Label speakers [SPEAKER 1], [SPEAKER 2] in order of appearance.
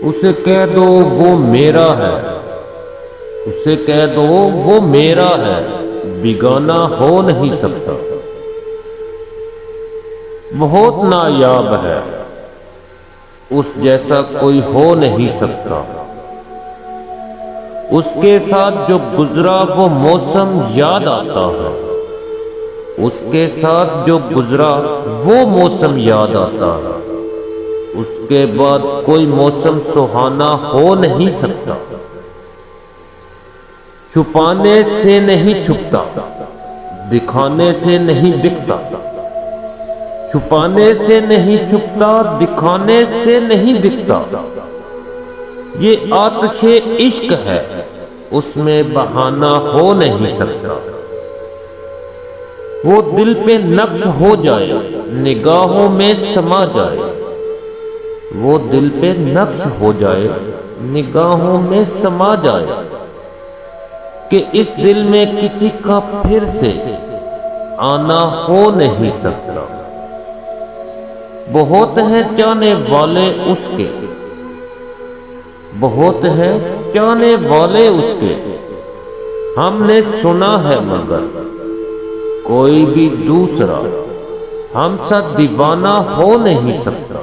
[SPEAKER 1] उसे कह दो वो मेरा है, उसे कह दो वो मेरा है, बिगाना हो नहीं सकता। बहुत नायाब है, उस जैसा कोई हो नहीं सकता। उसके साथ जो गुजरा वो मौसम याद आता है, उसके साथ जो गुजरा वो मौसम याद आता है। उसके बाद कोई मौसम सुहाना हो नहीं सकता। छुपाने से नहीं छुपता, दिखाने से नहीं दिखता। छुपाने से नहीं छुपता, दिखाने से नहीं दिखता। ये आतिशे इश्क है, उसमें बहाना हो नहीं सकता। वो दिल पे नक्श हो जाए, निगाहों में समा जाए। वो दिल पे नक्श हो जाए, निगाहों में समा जाए। कि इस दिल में किसी का फिर से आना हो नहीं सकता। बहुत हैं चाहने वाले उसके, बहुत हैं चाहने वाले उसके। हमने सुना है मगर कोई भी दूसरा हम सा दीवाना हो नहीं सकता।